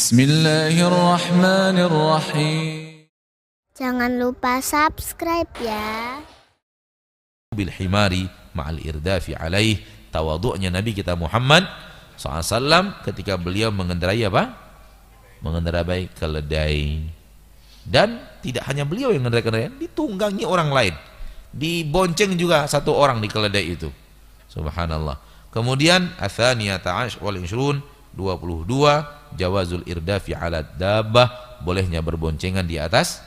Bismillahirrahmanirrahim. Jangan lupa subscribe ya. Bil himari ma'al irdafi alaih, tawadhu'nya Nabi kita Muhammad SAW ketika beliau mengendarai apa? Mengendarai keledai. Dan tidak hanya beliau yang mengendarai keledai, ditunggangi orang lain, dibonceng juga satu orang di keledai itu. Subhanallah. Kemudian atsaniyata asyr wal 22 jawazul irdafi ala dabbah, bolehnya berboncengan di atas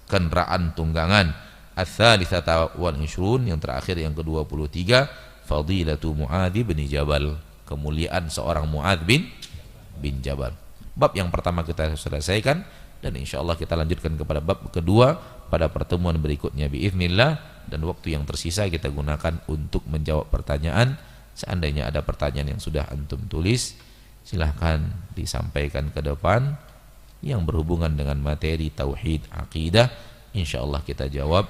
kendaraan tunggangan. Ats-tsalitsata wal 20 yang terakhir yang ke-23 fadilatu Muadz bin Jabal, kemuliaan seorang Muadz bin Jabal. Bab yang pertama kita selesaikan dan insyaallah kita lanjutkan kepada bab kedua pada pertemuan berikutnya biiznillah, dan waktu yang tersisa kita gunakan untuk menjawab pertanyaan. Seandainya ada pertanyaan yang sudah antum tulis, silahkan disampaikan ke depan yang berhubungan dengan materi tauhid akidah, insyaallah kita jawab.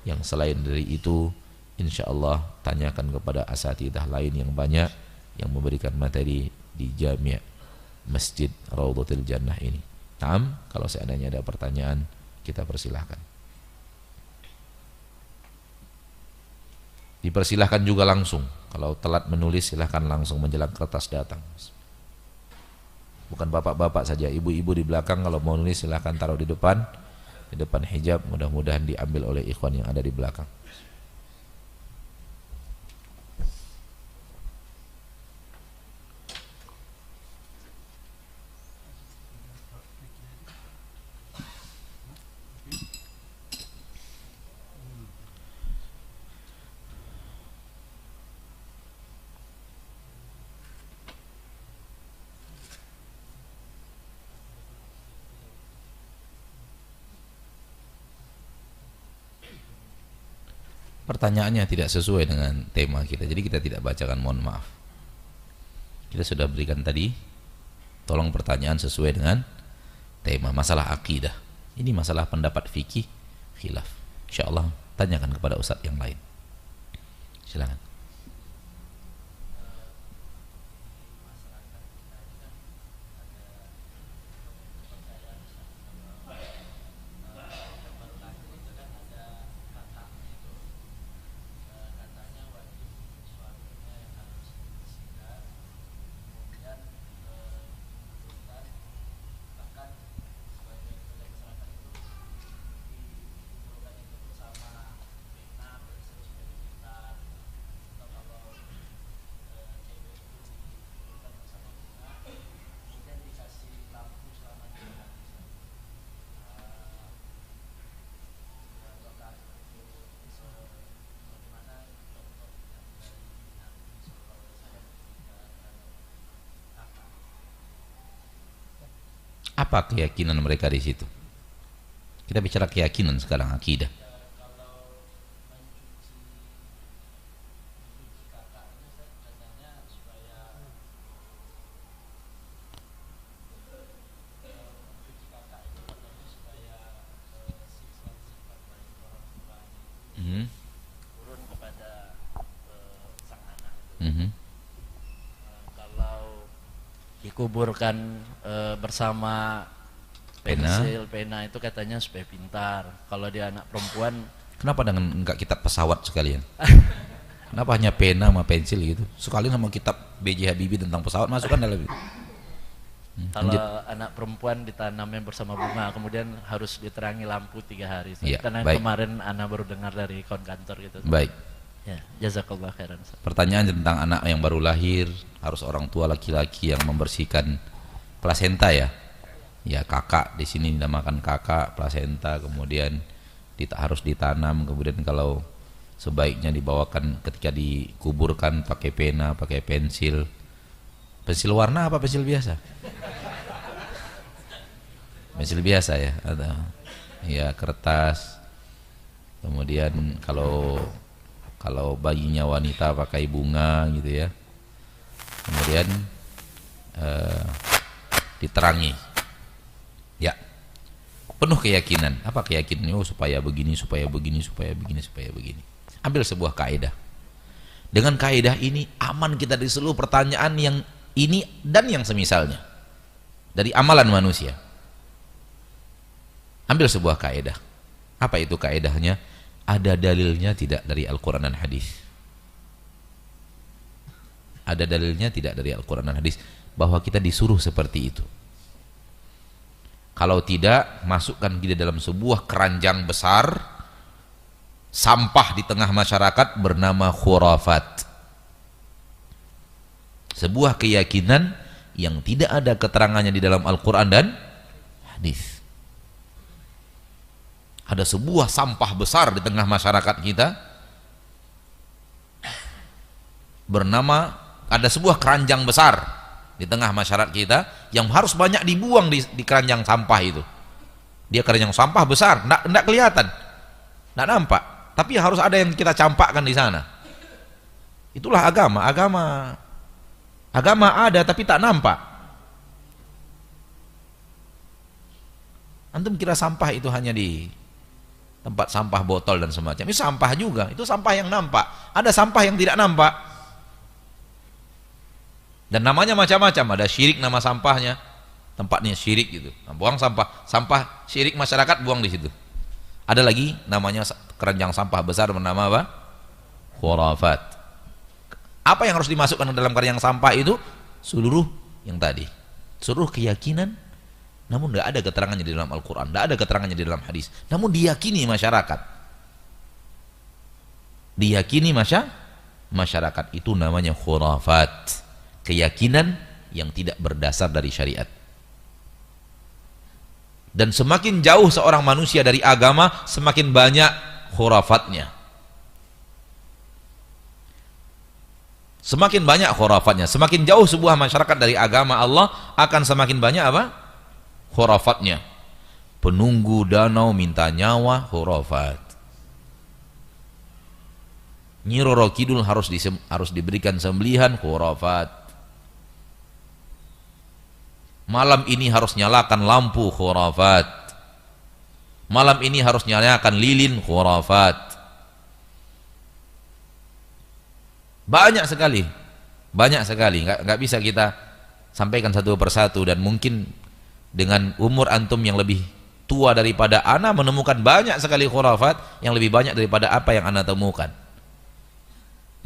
Yang selain dari itu insyaallah tanyakan kepada asatidzah lain yang banyak yang memberikan materi di Jami' Masjid Raudhatul Jannah ini. Naam, kalau seandainya ada pertanyaan kita persilahkan. Dipersilahkan juga langsung. Kalau telat menulis silahkan langsung menjelang kertas datang. Bukan bapak-bapak saja, ibu-ibu di belakang kalau mau nulis silahkan taruh di depan hijab, mudah-mudahan diambil oleh ikhwan yang ada di belakang. Pertanyaannya tidak sesuai dengan tema kita, jadi kita tidak bacakan, mohon maaf. Kita sudah berikan tadi, tolong pertanyaan sesuai dengan tema. Masalah akidah, ini masalah pendapat fikih khilaf, insyaallah tanyakan kepada ustadz yang lain. Silakan. Apa keyakinan mereka di situ? Kita bicara keyakinan sekarang, akidah. Turun kepada sang anak. Kalau dikuburkan bersama pensil, pena itu katanya supaya pintar. Kalau dia anak perempuan, Kenapa dengan enggak kitab pesawat sekalian? Kenapa hanya pena sama pensil gitu? Sekali sama kitab B.J. Habibie tentang pesawat masukkan dalam itu. kalau anak perempuan ditanamnya bersama bunga, kemudian harus diterangi lampu 3 hari. Iya, Karena baik. kemarin Ana baru dengar dari kawan kantor gitu. Baik. Ya, jazakallah khairan. Pertanyaan tentang anak yang baru lahir, harus orang tua laki-laki yang membersihkan plasenta ya. Ya, kakak di sini dinamakan kakak plasenta, kemudian harus ditanam, kemudian kalau sebaiknya dibawakan ketika dikuburkan pakai pena, pakai pensil. Pensil warna apa pensil biasa? Pensil biasa ya, atau ya kertas. Kemudian kalau bayinya wanita pakai bunga gitu ya. Kemudian diterangi. Ya. Penuh keyakinan. Apa keyakinan? Oh, supaya begini, supaya begini, supaya begini, supaya begini. Ambil sebuah kaidah. Dengan kaidah ini aman kita di seluruh pertanyaan yang ini dan yang semisalnya. dari amalan manusia. Ambil sebuah kaidah. Apa itu kaidahnya? Ada dalilnya tidak dari Al-Quran dan hadis? Ada dalilnya tidak dari Al-Quran dan hadis bahwa kita disuruh seperti itu? Kalau tidak, masukkan kita dalam sebuah keranjang besar, sampah di tengah masyarakat bernama khurafat. Sebuah keyakinan yang tidak ada keterangannya di dalam Al-Quran dan hadis. Ada sebuah sampah besar di tengah masyarakat kita bernama, ada sebuah keranjang besar di tengah masyarakat kita yang harus banyak dibuang di keranjang sampah itu. Dia keranjang sampah besar, enggak kelihatan, enggak nampak, tapi harus ada yang kita campakkan di sana. Itulah agama. Agama ada tapi tak nampak. Antum kira sampah itu hanya di tempat sampah botol dan semacam. Itu sampah juga, itu sampah yang nampak. Ada sampah yang tidak nampak. Dan namanya macam-macam, ada syirik nama sampahnya. Tempatnya syirik gitu. Nah, buang sampah syirik masyarakat buang di situ. Ada lagi namanya keranjang sampah besar bernama apa? Khurafat. Apa yang harus dimasukkan ke dalam keranjang sampah itu? Seluruh yang tadi. Seluruh keyakinan, namun tidak ada keterangannya di dalam Al-Quran, tidak ada keterangannya di dalam hadis, namun diyakini masyarakat. Diyakini masyarakat, itu namanya khurafat. Keyakinan yang tidak berdasar dari syariat. Dan semakin jauh seorang manusia dari agama, semakin banyak khurafatnya. Semakin banyak khurafatnya, semakin jauh sebuah masyarakat dari agama Allah, akan semakin banyak apa? Khurafatnya. Penunggu danau minta nyawa, khurafat. Nyi Roro Kidul harus diberikan sembelihan, khurafat. Malam ini harus nyalakan lampu, khurafat. Malam ini harus nyalakan lilin, khurafat. Banyak sekali, nggak bisa kita sampaikan satu persatu, dan mungkin dengan umur antum yang lebih tua daripada ana menemukan banyak sekali khurafat yang lebih banyak daripada apa yang ana temukan.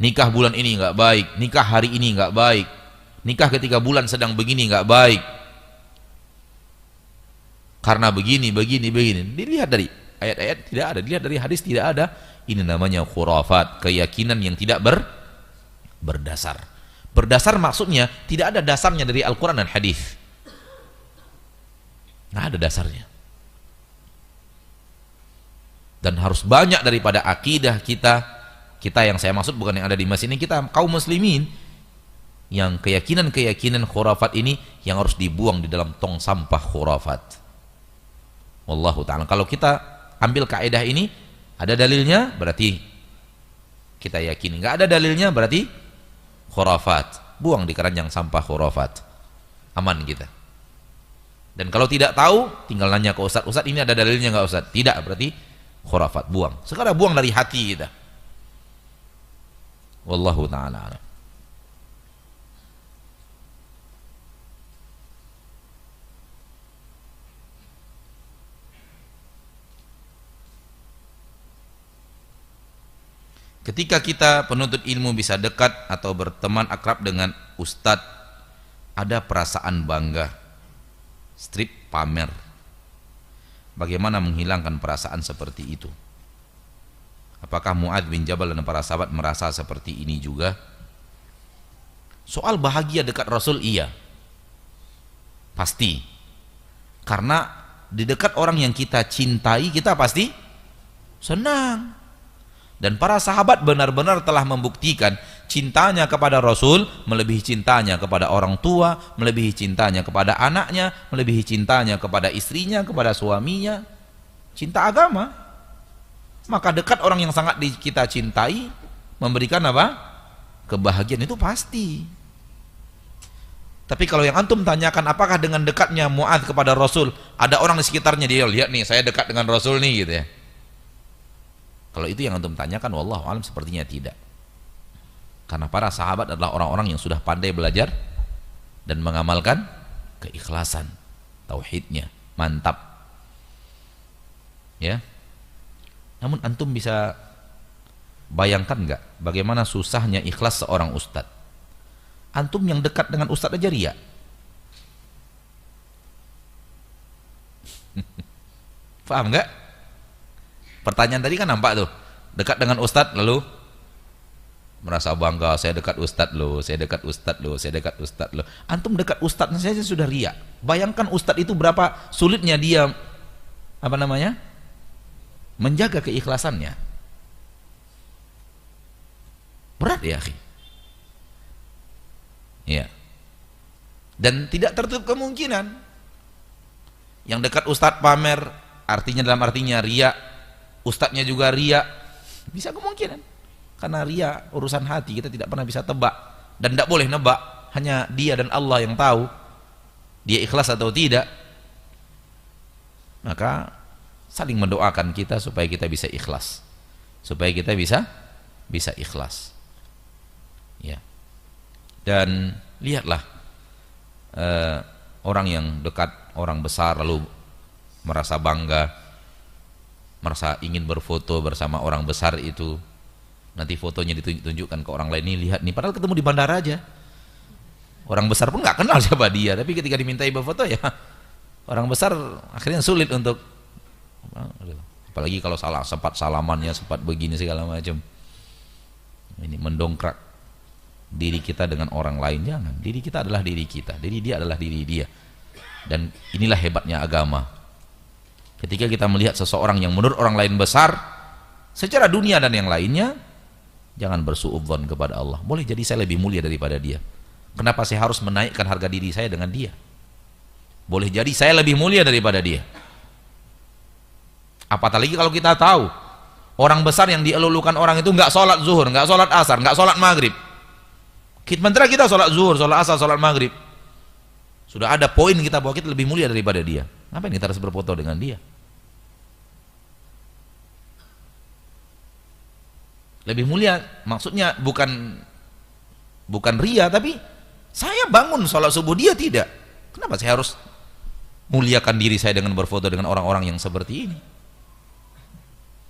Nikah bulan ini nggak baik, nikah hari ini nggak baik, nikah ketika bulan sedang begini nggak baik, karena begini. Dilihat dari ayat-ayat tidak ada, dilihat dari hadis tidak ada. Ini namanya khurafat, keyakinan yang tidak berdasar. Berdasar maksudnya tidak ada dasarnya dari Al-Quran dan hadis. Nggak ada dasarnya. Dan harus banyak daripada akidah kita yang saya maksud bukan yang ada di masjid ini, kita kaum muslimin, yang keyakinan khurafat ini yang harus dibuang di dalam tong sampah khurafat. Wallahu ta'ala. Kalau kita ambil kaidah ini, ada dalilnya berarti kita yakini, nggak ada dalilnya berarti khurafat, buang di keranjang sampah khurafat. Aman kita. Dan kalau tidak tahu, tinggal nanya ke Ustaz, Ustaz ini ada dalilnya nggak Ustaz? Tidak, berarti khurafat, buang. Sekarang buang dari hati kita. Wallahu ta'ala. Ketika kita penuntut ilmu bisa dekat atau berteman akrab dengan ustadz, ada perasaan bangga, strip pamer. Bagaimana menghilangkan perasaan seperti itu? Apakah Mu'adz bin Jabal dan para sahabat merasa seperti ini juga? Soal bahagia dekat Rasul, iya, pasti. Karena di dekat orang yang kita cintai, kita pasti senang. Dan para sahabat benar-benar telah membuktikan cintanya kepada Rasul melebihi cintanya kepada orang tua, melebihi cintanya kepada anaknya, melebihi cintanya kepada istrinya, kepada suaminya. Cinta agama. Maka dekat orang yang sangat kita cintai memberikan apa? Kebahagiaan, itu pasti. Tapi kalau yang antum tanyakan, apakah dengan dekatnya Mu'adz kepada Rasul ada orang di sekitarnya dia lihat nih saya dekat dengan Rasul nih gitu ya? Kalau itu yang antum tanyakan, wallahu alam sepertinya tidak. Karena para sahabat adalah orang-orang yang sudah pandai belajar dan mengamalkan keikhlasan. tauhidnya mantap. Ya. Namun antum bisa bayangkan nggak bagaimana susahnya ikhlas seorang ustadz? Antum yang dekat dengan ustadz aja riya. Paham nggak? Pertanyaan tadi kan nampak tuh, dekat dengan ustadz lalu merasa bangga, saya dekat ustadz loh, saya dekat ustadz loh, saya dekat ustadz loh. Antum dekat ustadznya saja sudah riya. Bayangkan ustadz itu berapa sulitnya dia menjaga keikhlasannya. Berat ya akhi. Ya. Dan tidak tertutup kemungkinan yang dekat ustadz pamer, dalam artinya riya, ustadznya juga riya, bisa kemungkinan. Karena riya urusan hati, kita tidak pernah bisa tebak dan tidak boleh nebak, hanya dia dan Allah yang tahu dia ikhlas atau tidak. Maka saling mendoakan kita supaya kita bisa ikhlas, supaya kita bisa ikhlas. Ya. Dan lihatlah orang yang dekat, orang besar lalu merasa bangga, merasa ingin berfoto bersama orang besar itu, nanti fotonya ditunjukkan ke orang lain, nih lihat nih, padahal ketemu di bandara aja, orang besar pun nggak kenal siapa dia, tapi ketika dimintai berfoto ya orang besar akhirnya sulit untuk, apalagi kalau sempat salamannya, sempat begini segala macam, ini mendongkrak diri kita dengan orang lain. Jangan, diri kita adalah diri kita, diri dia adalah diri dia. Dan inilah hebatnya agama. Ketika kita melihat seseorang yang menurut orang lain besar secara dunia dan yang lainnya, jangan bersuudzon kepada Allah. Boleh jadi saya lebih mulia daripada dia, kenapa saya harus menaikkan harga diri saya dengan dia? Boleh jadi saya lebih mulia daripada dia. Apatah lagi kalau kita tahu orang besar yang dielulukan orang itu nggak sholat zuhur, nggak sholat asar, nggak sholat maghrib. Sementara kita sholat zuhur, sholat asar, sholat maghrib. Sudah ada poin kita bahwa kita lebih mulia daripada dia. Ngapain kita harus berfoto dengan dia? Lebih mulia maksudnya bukan ria, tapi saya bangun sholat subuh, dia tidak. Kenapa saya harus muliakan diri saya dengan berfoto dengan orang-orang yang seperti ini?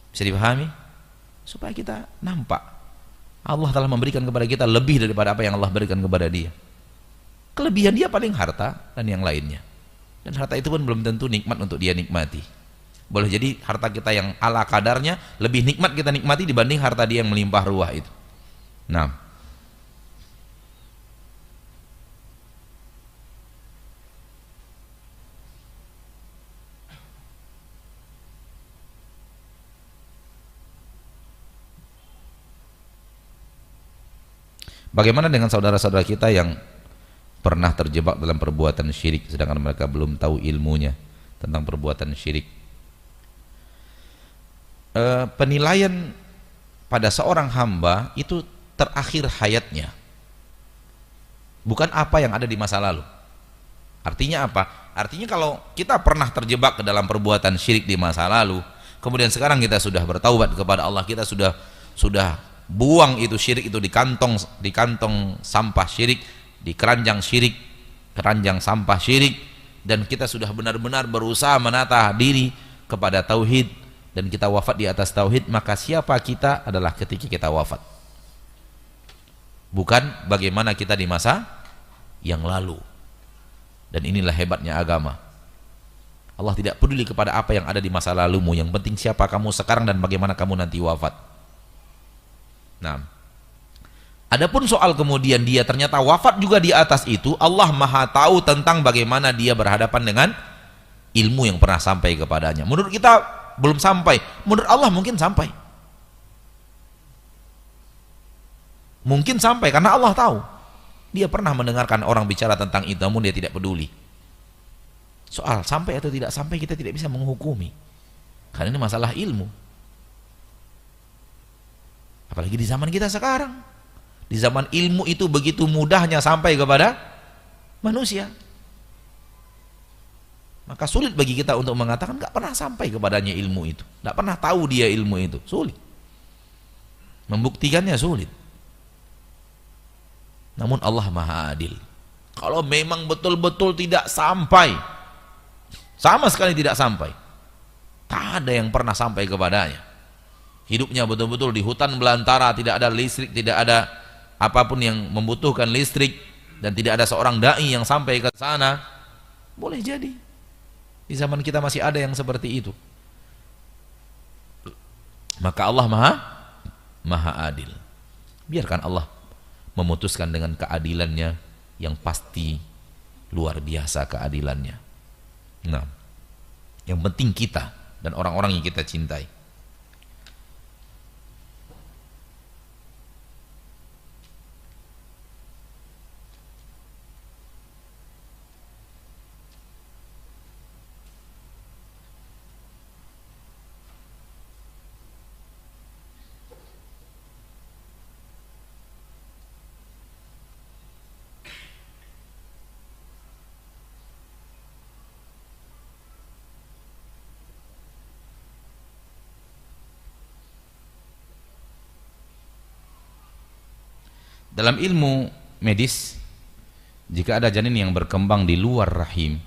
Bisa dipahami? Supaya kita nampak Allah telah memberikan kepada kita lebih daripada apa yang Allah berikan kepada dia. Kelebihan dia paling harta dan yang lainnya. Dan harta itu pun belum tentu nikmat untuk dia nikmati. Boleh jadi harta kita yang ala kadarnya lebih nikmat kita nikmati dibanding harta dia yang melimpah ruah itu. Nah, bagaimana dengan saudara-saudara kita yang pernah terjebak dalam perbuatan syirik sedangkan mereka belum tahu ilmunya tentang perbuatan syirik? Penilaian pada seorang hamba itu terakhir hayatnya, bukan apa yang ada di masa lalu. Artinya apa? Artinya kalau kita pernah terjebak ke dalam perbuatan syirik di masa lalu, kemudian sekarang kita sudah bertaubat kepada Allah, kita sudah buang itu syirik itu di kantong sampah syirik, di keranjang syirik, keranjang sampah syirik, dan kita sudah benar-benar berusaha menata diri kepada tauhid dan kita wafat di atas tauhid, maka siapa kita adalah ketika kita wafat, bukan bagaimana kita di masa yang lalu. Dan inilah hebatnya agama. Allah tidak peduli kepada apa yang ada di masa lalumu, yang penting siapa kamu sekarang dan bagaimana kamu nanti wafat. Nah, adapun soal kemudian dia ternyata wafat juga di atas itu, Allah Maha tahu tentang bagaimana dia berhadapan dengan ilmu yang pernah sampai kepadanya. Menurut kita belum sampai, menurut Allah mungkin sampai. Mungkin sampai karena Allah tahu. Dia pernah mendengarkan orang bicara tentang itu, namun dia tidak peduli. Soal sampai atau tidak sampai kita tidak bisa menghukumi, karena ini masalah ilmu. Apalagi di zaman kita sekarang, di zaman ilmu itu begitu mudahnya sampai kepada manusia, maka sulit bagi kita untuk mengatakan nggak pernah sampai kepadanya ilmu itu, nggak pernah tahu dia ilmu itu. Sulit, membuktikannya sulit. Namun Allah Maha Adil. Kalau memang betul-betul tidak sampai, Sama sekali tidak sampai. Tak ada yang pernah sampai kepadanya. Hidupnya betul-betul di hutan belantara, tidak ada listrik, tidak ada apapun yang membutuhkan listrik, dan tidak ada seorang dai yang sampai ke sana. Boleh jadi di zaman kita masih ada yang seperti itu. Maka Allah maha adil. Biarkan Allah memutuskan dengan keadilannya yang pasti luar biasa keadilannya. Nah, yang penting kita dan orang-orang yang kita cintai. Dalam ilmu medis, jika ada janin yang berkembang di luar rahim,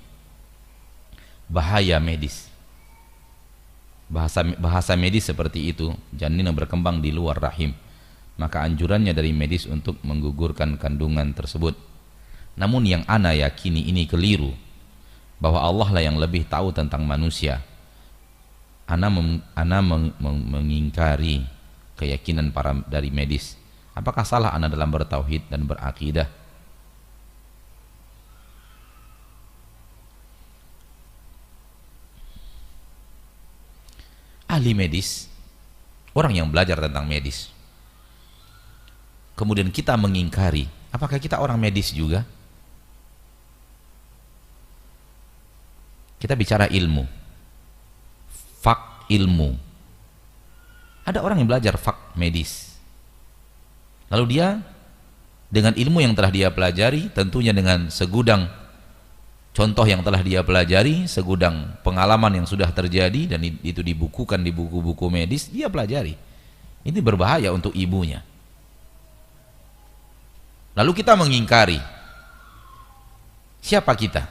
bahaya medis. Bahasa medis seperti itu, janin yang berkembang di luar rahim, maka anjurannya dari medis untuk menggugurkan kandungan tersebut. Namun yang ana yakini ini keliru, bahwa Allah lah yang lebih tahu tentang manusia. Ana mengingkari keyakinan dari medis. Apakah salah ana dalam bertauhid dan berakidah? Ahli medis, orang yang belajar tentang medis, kemudian kita mengingkari, apakah kita orang medis juga? Kita bicara ilmu, fak ilmu. Ada orang yang belajar fak medis, lalu dia dengan ilmu yang telah dia pelajari, tentunya dengan segudang contoh yang telah dia pelajari, segudang pengalaman yang sudah terjadi dan itu dibukukan di buku-buku medis, dia pelajari. Ini berbahaya untuk ibunya. Lalu kita mengingkari. Siapa kita?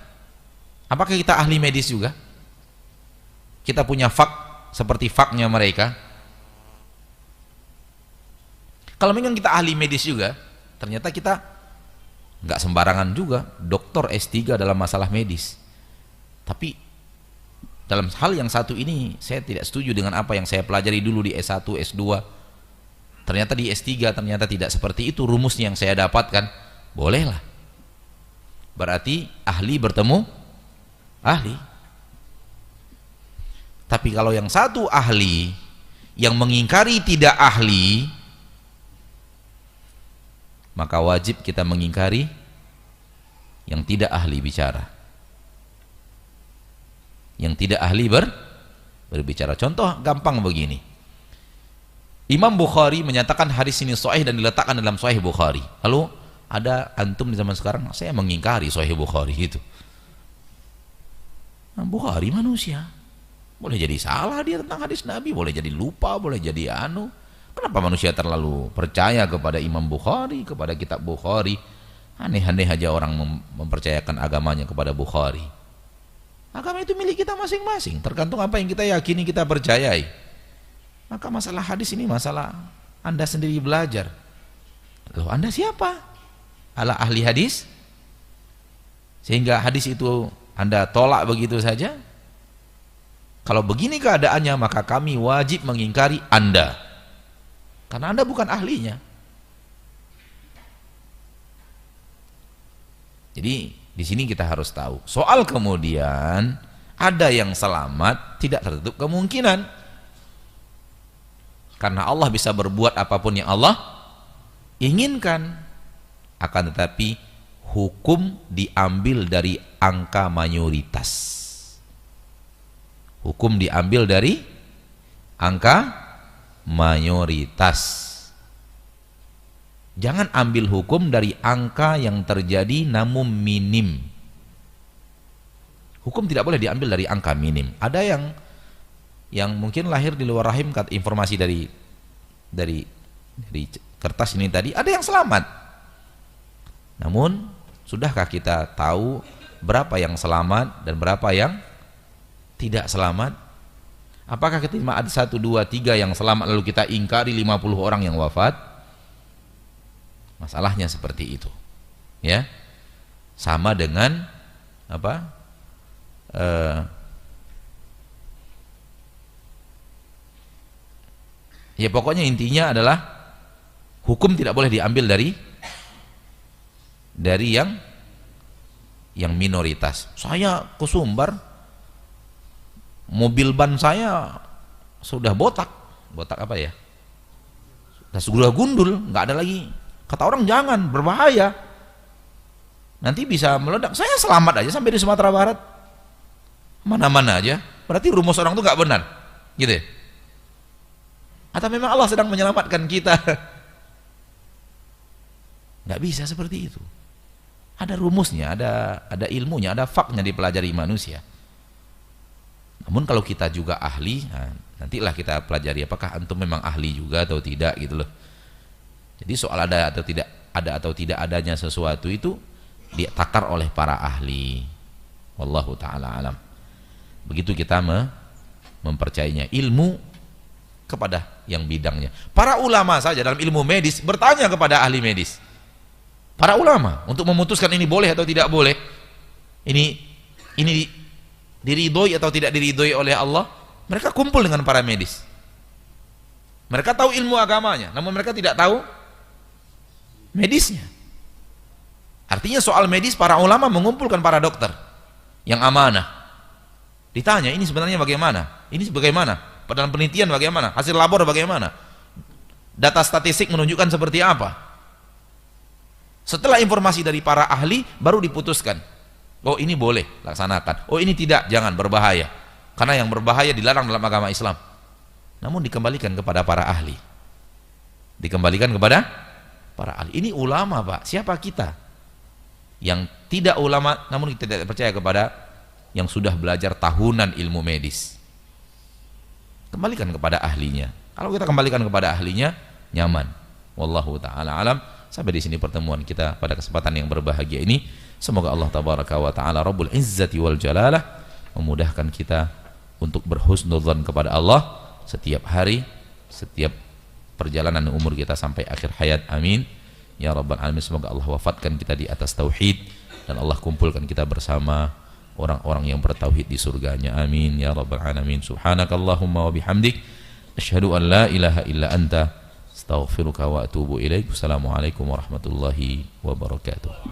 Apakah kita ahli medis juga? Kita punya fak seperti faknya mereka? Kalau memang kita ahli medis juga, ternyata kita nggak sembarangan juga, doktor S3 dalam masalah medis. Tapi dalam hal yang satu ini saya tidak setuju dengan apa yang saya pelajari dulu di S1, S2. Ternyata di S3 ternyata tidak seperti itu rumusnya yang saya dapatkan. Bolehlah. Berarti ahli bertemu ahli. Tapi kalau yang satu ahli yang mengingkari tidak ahli, maka wajib kita mengingkari yang tidak ahli bicara, yang tidak ahli berbicara. Contoh gampang begini, Imam Bukhari menyatakan hadis ini sahih dan diletakkan dalam Sahih Bukhari. Lalu ada antum di zaman sekarang, saya mengingkari Sahih Bukhari itu. Nah, Bukhari manusia, boleh jadi salah dia tentang hadis Nabi, boleh jadi lupa, boleh jadi anu. Kenapa manusia terlalu percaya kepada Imam Bukhari, kepada kitab Bukhari? Aneh-aneh aja orang mempercayakan agamanya kepada Bukhari. Agama itu milik kita masing-masing, tergantung apa yang kita yakini, kita percayai. Maka masalah hadis ini masalah Anda sendiri belajar. Loh, Anda siapa? Ala ahli hadis? Sehingga hadis itu Anda tolak begitu saja? Kalau begini keadaannya, maka kami wajib mengingkari Anda. Karena Anda bukan ahlinya. Jadi di sini kita harus tahu. Soal kemudian ada yang selamat, tidak tertutup kemungkinan. Karena Allah bisa berbuat apapun yang Allah inginkan. Akan tetapi hukum diambil dari angka mayoritas. Hukum diambil dari angka mayoritas. Jangan ambil hukum dari angka yang terjadi namun minim. Hukum tidak boleh diambil dari angka minim. Ada yang mungkin lahir di luar rahim, informasi dari kertas ini tadi, ada yang selamat. Namun sudahkah kita tahu berapa yang selamat dan berapa yang tidak selamat? Apakah ketika ada 1, 2, 3 yang selamat lalu kita ingkari 50 orang yang wafat? Masalahnya seperti itu, ya. Sama dengan apa? Ya pokoknya intinya adalah hukum tidak boleh diambil dari yang minoritas. Saya ke Sumbar, mobil ban saya sudah botak apa ya? Sudah gundul, nggak ada lagi. Kata orang jangan, berbahaya. Nanti bisa meledak. Saya selamat aja sampai di Sumatera Barat. Mana-mana aja. Berarti rumus orang itu nggak benar, gitu ya? Atau memang Allah sedang menyelamatkan kita? Nggak bisa seperti itu. Ada rumusnya, ada ilmunya, ada faknya dipelajari manusia. Namun kalau kita juga ahli, nah, nantilah kita pelajari apakah antum memang ahli juga atau tidak, gitu loh. Jadi soal ada atau tidak adanya sesuatu itu ditakar oleh para ahli. Wallahu taala alam. Begitu kita mempercayainya ilmu kepada yang bidangnya. Para ulama saja dalam ilmu medis bertanya kepada ahli medis. Para ulama untuk memutuskan ini boleh atau tidak boleh, ini diridhoi atau tidak diridhoi oleh Allah, mereka kumpul dengan para medis. Mereka tahu ilmu agamanya, namun mereka tidak tahu medisnya. Artinya soal medis para ulama mengumpulkan para dokter yang amanah. Ditanya ini sebenarnya bagaimana? Ini bagaimana? Dalam penelitian bagaimana? Hasil labor bagaimana? Data statistik menunjukkan seperti apa? Setelah informasi dari para ahli baru diputuskan. Oh ini boleh, laksanakan. Oh ini tidak, jangan, berbahaya. Karena yang berbahaya dilarang dalam agama Islam. Namun dikembalikan kepada para ahli. Dikembalikan kepada para ahli. Ini ulama, Pak. Siapa kita? Yang tidak ulama namun kita tidak percaya kepada yang sudah belajar tahunan ilmu medis. Kembalikan kepada ahlinya. Kalau kita kembalikan kepada ahlinya, nyaman. Wallahu taala alam. Sampai di sini pertemuan kita pada kesempatan yang berbahagia ini. Semoga Allah tabaraka wa taala Rabbul Izzati wal Jalalah memudahkan kita untuk berhusnudzon kepada Allah setiap hari, setiap perjalanan umur kita sampai akhir hayat. Amin ya rabbal alamin. Semoga Allah wafatkan kita di atas tauhid dan Allah kumpulkan kita bersama orang-orang yang bertauhid di surganya. Amin ya rabbal alamin. Subhanakallahumma wa bihamdik asyhadu an la ilaha illa anta astaghfiruka wa atubu ilaik. Wassalamualaikum warahmatullahi wabarakatuh.